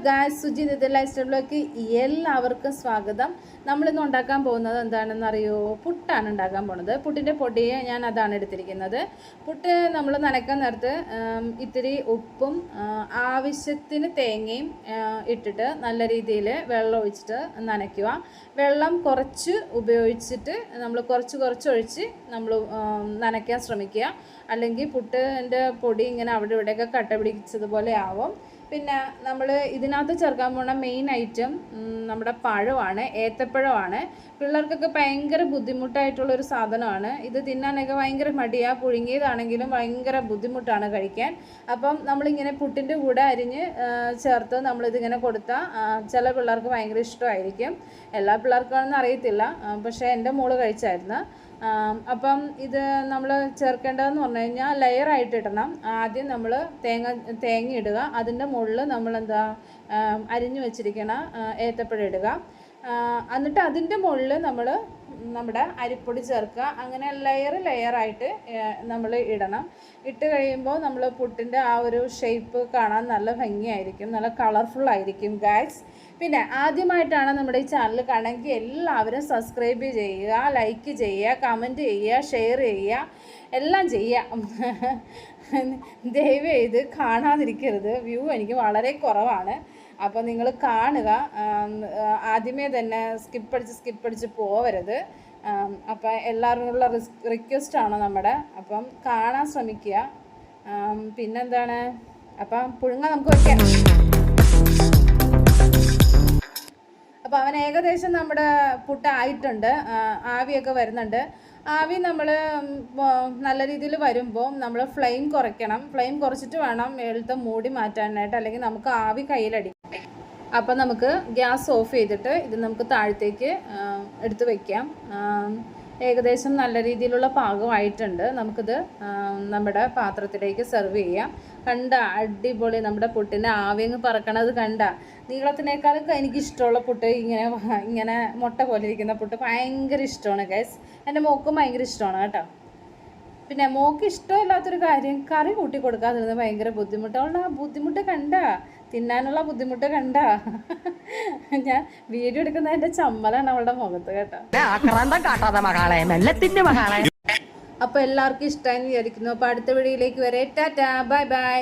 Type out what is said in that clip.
Guys, Suji നിത്യ life സ്റ്റൈലിലേക്ക് എല്ലാവർക്കും സ്വാഗതം. നമ്മളിന്ന് ഉണ്ടാക്കാൻ പോകുന്നത് എന്താണെന്ന് അറിയോ? പുട്ടാണ് ഉണ്ടാക്കാൻ പോകുന്നത്. പുട്ടിൻ്റെ പൊടിയെ ഞാൻ അതാണ് എടുത്തിരിക്കുന്നത്. പുട്ട് നമ്മൾ നനയ്ക്കാൻ നേരത്ത് ഇത്തിരി ഉപ്പും ആവശ്യത്തിന് തേങ്ങയും ഇട്ടിട്ട് നല്ല രീതിയിൽ വെള്ളം ഒഴിച്ചിട്ട് നനയ്ക്കുക. വെള്ളം കുറച്ച് ഉപയോഗിച്ചിട്ട് നമ്മൾ കുറച്ച് ഒഴിച്ച് നമ്മൾ നനയ്ക്കാൻ ശ്രമിക്കുക. അല്ലെങ്കിൽ പുട്ടിൻ്റെ പൊടി ഇങ്ങനെ അവിടെ ഇവിടെയൊക്കെ കട്ട പിടിച്ചതുപോലെ ആവും. പിന്നെ നമ്മൾ ഇതിനകത്ത് ചേർക്കാൻ പോകുന്ന മെയിൻ ഐറ്റം നമ്മുടെ പഴമാണ്, ഏത്തപ്പഴമാണ്. പിള്ളേർക്കൊക്കെ ഭയങ്കര ബുദ്ധിമുട്ടായിട്ടുള്ളൊരു സാധനമാണ്. ഇത് തിന്നാനൊക്കെ ഭയങ്കര മടിയാണ്. പുഴുങ്ങിയതാണെങ്കിലും ഭയങ്കര ബുദ്ധിമുട്ടാണ് കഴിക്കാൻ. അപ്പം നമ്മളിങ്ങനെ പുട്ടിൻ്റെ കൂടെ അരിഞ്ഞ് ചേർത്ത് നമ്മളിതിങ്ങനെ കൊടുത്താൽ ചില പിള്ളേർക്ക് ഭയങ്കര ഇഷ്ടമായിരിക്കും. എല്ലാ പിള്ളേർക്കാണെന്ന് അറിയത്തില്ല, പക്ഷേ എൻ്റെ മോള് കഴിച്ചായിരുന്നു. അപ്പം ഇത് നമ്മൾ ചേർക്കേണ്ടതെന്ന് പറഞ്ഞു കഴിഞ്ഞാൽ ലെയറായിട്ട് ഇടണം. ആദ്യം നമ്മൾ തേങ്ങ ഇടുക, അതിൻ്റെ മുകളിൽ നമ്മളെന്താ അരിഞ്ഞു വെച്ചിരിക്കണ ഏത്തപ്പഴം ഇടുക. എന്നിട്ട് അതിൻ്റെ മുകളിൽ നമ്മൾ നമ്മുടെ അരിപ്പൊടി ചേർക്കുക. അങ്ങനെ ലെയറായിട്ട് നമ്മൾ ഇടണം. ഇട്ട് കഴിയുമ്പോൾ നമ്മൾ പുട്ടിൻ്റെ ആ ഒരു ഷേപ്പ് കാണാൻ നല്ല ഭംഗിയായിരിക്കും, നല്ല കളർഫുള്ളായിരിക്കും ഗൈസ്. പിന്നെ ആദ്യമായിട്ടാണ് നമ്മുടെ ഈ ചാനൽ കാണുമെങ്കിൽ എല്ലാവരും സബ്സ്ക്രൈബ് ചെയ്യുക, ലൈക്ക് ചെയ്യുക, കമൻറ്റ് ചെയ്യുക, ഷെയർ ചെയ്യുക, എല്ലാം ചെയ്യുക. ദയവ് ചെയ്ത് കാണാതിരിക്കരുത്. വ്യൂ എനിക്ക് വളരെ കുറവാണ്. അപ്പോൾ നിങ്ങൾ കാണുക. ആദ്യമേ തന്നെ സ്കിപ്പടിച്ച് പോവരുത്. അപ്പം എല്ലാവരുമുള്ള റിക്വസ്റ്റാണ് നമ്മുടെ. അപ്പം കാണാൻ ശ്രമിക്കുക. പിന്നെന്താണ്, അപ്പം പുഴുങ്ങാൻ നമുക്ക് വയ്ക്കാം. അപ്പോൾ അവൻ ഏകദേശം നമ്മുടെ പുട്ടായിട്ടുണ്ട്. ആവിയൊക്കെ വരുന്നുണ്ട്. ആവി നമ്മൾ നല്ല രീതിയിൽ വരുമ്പോൾ നമ്മൾ ഫ്ലെയിം കുറയ്ക്കണം. ഫ്ലെയിം കുറച്ചിട്ട് വേണം മേളത്തെ മൂടി മാറ്റാനായിട്ട്, അല്ലെങ്കിൽ നമുക്ക് ആവി കയ്യിലടിക്കും. അപ്പം നമുക്ക് ഗ്യാസ് ഓഫ് ചെയ്തിട്ട് ഇത് നമുക്ക് താഴത്തേക്ക് എടുത്ത് വയ്ക്കാം. ഏകദേശം നല്ല രീതിയിലുള്ള പാകമായിട്ടുണ്ട്. നമുക്കിത് നമ്മുടെ പാത്രത്തിലേക്ക് സെർവ് ചെയ്യാം. കണ്ട അടിപൊളി നമ്മുടെ പുട്ടിൻ്റെ ആവിയങ്ങ് പറക്കണത് കണ്ട. നീളത്തിനേക്കാളും എനിക്കിഷ്ടമുള്ള പുട്ട് ഇങ്ങനെ മുട്ട പോലെ ഇരിക്കുന്ന പുട്ട് ഭയങ്കര ഇഷ്ടമാണ് ഗൈസ്. എൻ്റെ മോക്കും ഭയങ്കര ഇഷ്ടമാണ് കേട്ടോ. പിന്നെ മോക്ക് ഇഷ്ടമില്ലാത്തൊരു കാര്യം, കറി കൂട്ടി കൊടുക്കാതിരുന്നത് ഭയങ്കര ബുദ്ധിമുട്ട്. അവളുടെ ആ ബുദ്ധിമുട്ട് കണ്ട, തിന്നാനുള്ള ബുദ്ധിമുട്ട് കണ്ട. ഞാൻ വീഡിയോ എടുക്കുന്നതിൻ്റെ ചമ്മലാണ് അവളുടെ മുഖത്ത് കേട്ടോ. അപ്പോൾ എല്ലാവർക്കും ഇഷ്ടമായി വിചാരിക്കുന്നു. അപ്പോൾ അടുത്ത വീഡിയോയിലേക്ക് വരെ. Tata, bye bye.